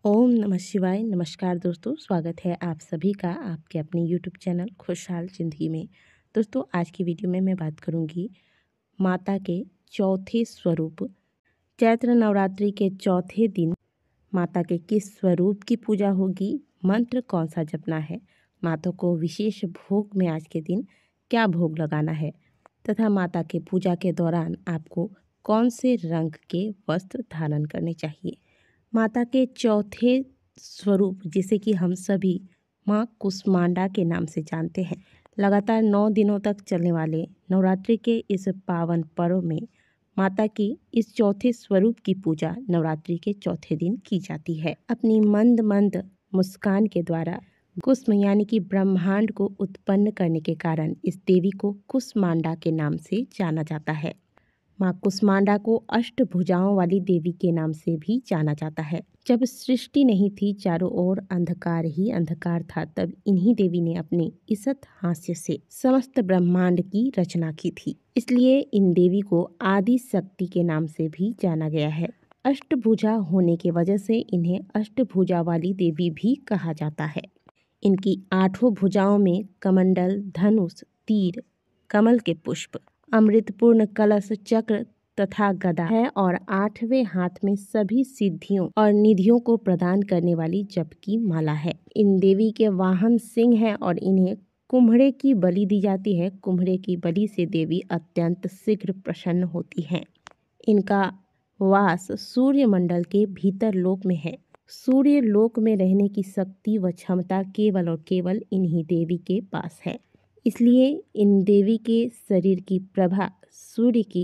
ओम नमः शिवाय। नमस्कार दोस्तों, स्वागत है आप सभी का आपके अपने यूट्यूब चैनल खुशहाल ज़िंदगी में। दोस्तों, आज की वीडियो में मैं बात करूंगी माता के चौथे स्वरूप। चैत्र नवरात्रि के चौथे दिन माता के किस स्वरूप की पूजा होगी, मंत्र कौन सा जपना है, माता को विशेष भोग में आज के दिन क्या भोग लगाना है तथा माता के पूजा के दौरान आपको कौन से रंग के वस्त्र धारण करने चाहिए। माता के चौथे स्वरूप, जिसे कि हम सभी माँ कुष्मांडा के नाम से जानते हैं, लगातार 9 दिनों तक चलने वाले नवरात्रि के इस पावन पर्व में माता की इस चौथे स्वरूप की पूजा नवरात्रि के चौथे दिन की जाती है। अपनी मंद मंद मुस्कान के द्वारा कुष्म यानी कि ब्रह्मांड को उत्पन्न करने के कारण इस देवी को कुष्मांडा के नाम से जाना जाता है। माँ कुष्मांडा को अष्टभुजाओं वाली देवी के नाम से भी जाना जाता है। जब सृष्टि नहीं थी, चारों ओर अंधकार ही अंधकार था, तब इन्हीं देवी ने अपने इसत हास्य से समस्त ब्रह्मांड की रचना की थी। इसलिए इन देवी को आदि शक्ति के नाम से भी जाना गया है। अष्टभुजा होने की वजह से इन्हें अष्टभुजा वाली देवी भी कहा जाता है। इनकी 8 भुजाओं में कमंडल, धनुष, तीर, कमल के पुष्प, अमृतपूर्ण कलश, चक्र तथा गदा है और 8वें हाथ में सभी सिद्धियों और निधियों को प्रदान करने वाली जप की माला है। इन देवी के वाहन सिंह है और इन्हें कुम्हड़े की बलि दी जाती है। कुम्हड़े की बलि से देवी अत्यंत शीघ्र प्रसन्न होती हैं। इनका वास सूर्य मंडल के भीतर लोक में है। सूर्य लोक में रहने की शक्ति व क्षमता केवल और केवल इन्हीं देवी के पास है। इसलिए इन देवी के शरीर की प्रभा सूर्य की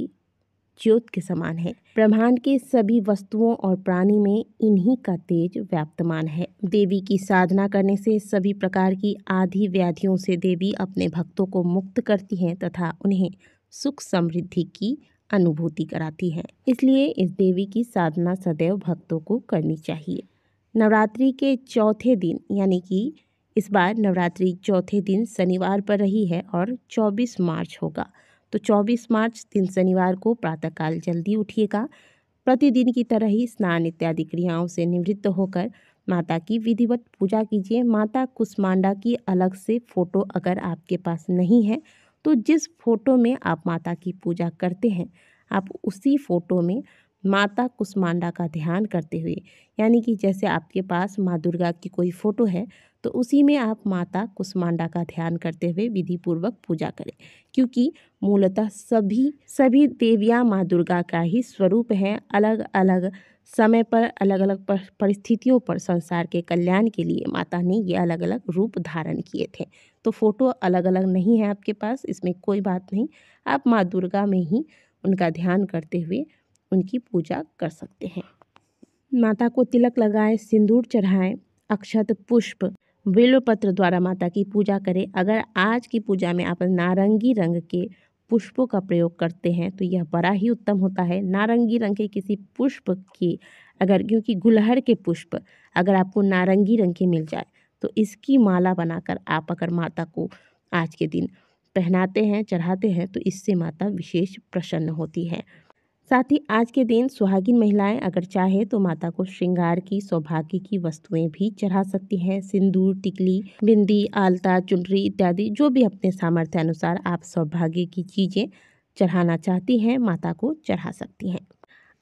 ज्योत के समान है। ब्रह्मांड के सभी वस्तुओं और प्राणी में इन्हीं का तेज व्याप्तमान है। देवी की साधना करने से सभी प्रकार की आदि व्याधियों से देवी अपने भक्तों को मुक्त करती हैं तथा उन्हें सुख समृद्धि की अनुभूति कराती हैं। इसलिए इस देवी की साधना सदैव भक्तों को करनी चाहिए। नवरात्रि के चौथे दिन यानी कि इस बार नवरात्रि चौथे दिन शनिवार पर रही है और 24 मार्च होगा। तो 24 मार्च दिन शनिवार को प्रातःकाल जल्दी उठिएगा। प्रतिदिन की तरह ही स्नान इत्यादि क्रियाओं से निवृत्त होकर माता की विधिवत पूजा कीजिए। माता कुष्मांडा की अलग से फोटो अगर आपके पास नहीं है तो जिस फोटो में आप माता की पूजा करते हैं, आप उसी फोटो में माता कुष्मांडा का ध्यान करते हुए, यानी कि जैसे आपके पास माँ दुर्गा की कोई फोटो है तो उसी में आप माता कुष्मांडा का ध्यान करते हुए विधि पूर्वक पूजा करें, क्योंकि मूलतः सभी देवियाँ माँ दुर्गा का ही स्वरूप हैं। अलग अलग समय पर अलग अलग परिस्थितियों पर संसार के कल्याण के लिए माता ने ये अलग अलग रूप धारण किए थे। तो फोटो अलग अलग नहीं है आपके पास, इसमें कोई बात नहीं। आप माँ दुर्गा में ही उनका ध्यान करते हुए उनकी पूजा कर सकते हैं। माता को तिलक लगाएं, सिंदूर चढ़ाएं, अक्षत, पुष्प, बेलपत्र द्वारा माता की पूजा करें। अगर आज की पूजा में आप नारंगी रंग के पुष्पों का प्रयोग करते हैं तो यह बड़ा ही उत्तम होता है। नारंगी रंग के किसी पुष्प की क्योंकि गुलहड़ के पुष्प अगर आपको नारंगी रंग के मिल जाए तो इसकी माला बनाकर आप अगर माता को आज के दिन पहनाते हैं, चढ़ाते हैं तो इससे माता विशेष प्रसन्न होती है। साथ ही आज के दिन सुहागिन महिलाएं अगर चाहे तो माता को श्रृंगार की, सौभाग्य की वस्तुएं भी चढ़ा सकती हैं। सिंदूर, टिकली, बिंदी, आलता, चुनरी इत्यादि जो भी अपने सामर्थ्य अनुसार आप सौभाग्य की चीज़ें चढ़ाना चाहती हैं, माता को चढ़ा सकती हैं।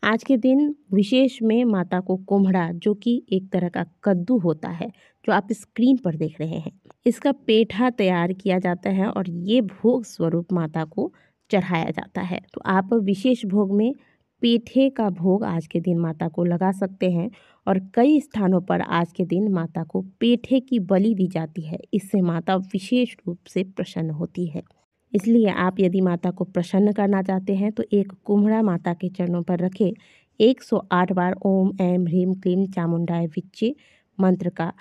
आज के दिन विशेष में माता को कुम्हड़ा, जो कि एक तरह का कद्दू होता है, जो आप स्क्रीन पर देख रहे हैं, इसका पेठा तैयार किया जाता है और ये भोग स्वरूप माता को चढ़ाया जाता है। तो आप विशेष भोग में पेठे का भोग आज के दिन माता को लगा सकते हैं और कई स्थानों पर आज के दिन माता को पेठे की बलि दी जाती है। इससे माता विशेष रूप से प्रसन्न होती है। इसलिए आप यदि माता को प्रसन्न करना चाहते हैं तो एक कुम्हड़ा माता के चरणों पर रखें। 108 बार ओम ऐं ह्रीं क्लीं चामुंडाय विच्चे मंत्र का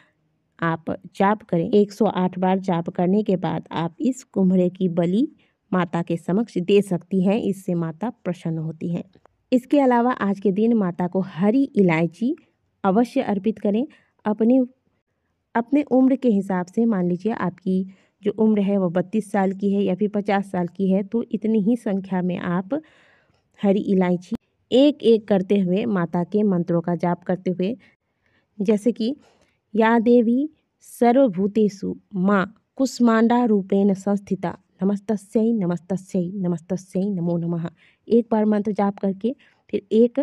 आप जाप करें। 108 बार जाप करने के बाद आप इस कुम्हड़े की बलि माता के समक्ष दे सकती हैं। इससे माता प्रसन्न होती हैं। इसके अलावा आज के दिन माता को हरी इलायची अवश्य अर्पित करें। अपने उम्र के हिसाब से, मान लीजिए आपकी जो उम्र है वो 32 साल की है या फिर 50 साल की है, तो इतनी ही संख्या में आप हरी इलायची एक एक करते हुए माता के मंत्रों का जाप करते हुए जैसे कि या देवी सर्वभूतेषु माँ कुष्मांडा रूपेण संस्थिता नमस्तस्यै नमस्तस्यै नमस्तस्यै नमो नमः। एक बार मंत्र जाप करके फिर एक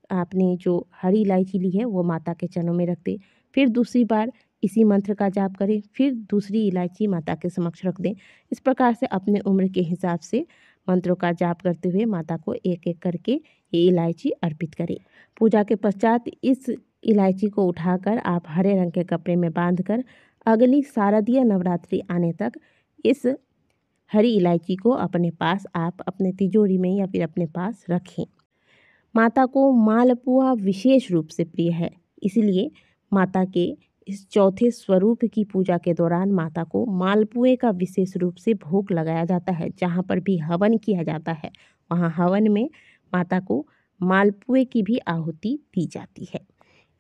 आपने जो हरी इलायची ली है वो माता के चरणों में रख दें। फिर दूसरी बार इसी मंत्र का जाप करें, फिर दूसरी इलायची माता के समक्ष रख दें। इस प्रकार से अपने उम्र के हिसाब से मंत्रों का जाप करते हुए माता को एक एक करके ये इलायची अर्पित करें। पूजा के पश्चात इस इलायची को उठाकर आप हरे रंग के कपड़े में बांधकर अगली शारदीय नवरात्रि आने तक इस हरी इलायची को अपने पास आप अपने तिजोरी में या फिर अपने पास रखें। माता को मालपुआ विशेष रूप से प्रिय है, इसलिए माता के इस चौथे स्वरूप की पूजा के दौरान माता को मालपुए का विशेष रूप से भोग लगाया जाता है। जहाँ पर भी हवन किया जाता है वहाँ हवन में माता को मालपुए की भी आहुति दी जाती है।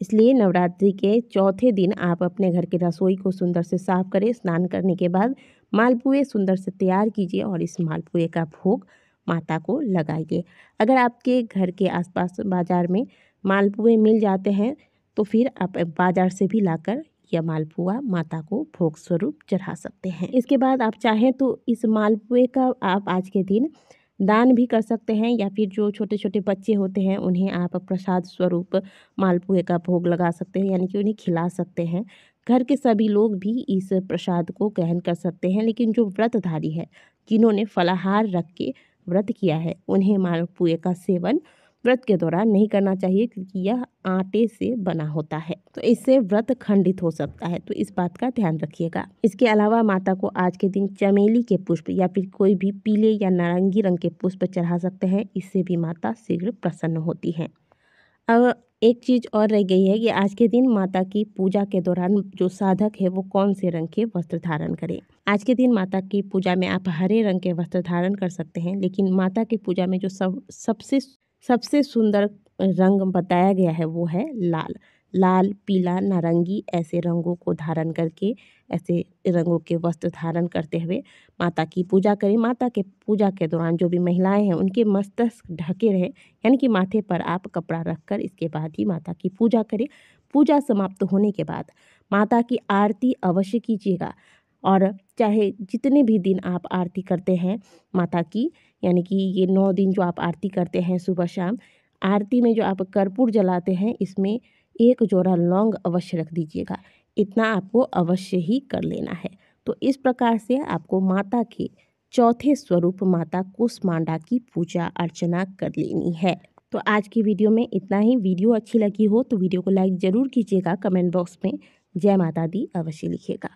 इसलिए नवरात्रि के चौथे दिन आप अपने घर की रसोई को सुंदर से साफ करें। स्नान करने के बाद मालपुए सुंदर से तैयार कीजिए और इस मालपुए का भोग माता को लगाइए। अगर आपके घर के आसपास बाज़ार में मालपुए मिल जाते हैं तो फिर आप बाज़ार से भी लाकर यह मालपुआ माता को भोग स्वरूप चढ़ा सकते हैं। इसके बाद आप चाहें तो इस मालपुए का आप आज के दिन दान भी कर सकते हैं या फिर जो छोटे छोटे बच्चे होते हैं उन्हें आप प्रसाद स्वरूप मालपुए का भोग लगा सकते हैं, यानी कि उन्हें खिला सकते हैं। घर के सभी लोग भी इस प्रसाद को ग्रहण कर सकते हैं, लेकिन जो व्रतधारी है जिन्होंने फलाहार रख के व्रत किया है उन्हें मालपुए का सेवन व्रत के दौरान नहीं करना चाहिए, क्योंकि यह आटे से बना होता है तो इससे व्रत खंडित हो सकता है, तो इस बात का ध्यान रखिएगा। इसके अलावा माता को आज के दिन चमेली के पुष्प या फिर कोई भी पीले या नारंगी रंग के पुष्प चढ़ा सकते हैं, इससे भी माता शीघ्र प्रसन्न होती हैं। अब एक चीज़ और रह गई है कि आज के दिन माता की पूजा के दौरान जो साधक है वो कौन से रंग के वस्त्र धारण करें। आज के दिन माता की पूजा में आप हरे रंग के वस्त्र धारण कर सकते हैं, लेकिन माता की पूजा में जो सबसे सुंदर रंग बताया गया है वो है लाल। लाल, पीला, नारंगी ऐसे रंगों को धारण करके, ऐसे रंगों के वस्त्र धारण करते हुए माता की पूजा करें। माता के पूजा के दौरान जो भी महिलाएं हैं उनके मस्तक ढके रहे, यानी कि माथे पर आप कपड़ा रखकर इसके बाद ही माता की पूजा करें। पूजा समाप्त होने के बाद माता की आरती अवश्य कीजिएगा, और चाहे जितने भी दिन आप आरती करते हैं माता की, यानी कि ये 9 दिन जो आप आरती करते हैं सुबह शाम, आरती में जो आप कर्पूर जलाते हैं इसमें एक जोड़ा लौंग अवश्य रख दीजिएगा। इतना आपको अवश्य ही कर लेना है। तो इस प्रकार से आपको माता के चौथे स्वरूप माता कुष्मांडा की पूजा अर्चना कर लेनी है। तो आज की वीडियो में इतना ही। वीडियो अच्छी लगी हो तो वीडियो को लाइक ज़रूर कीजिएगा। कमेंट बॉक्स में जय माता दी अवश्य लिखिएगा।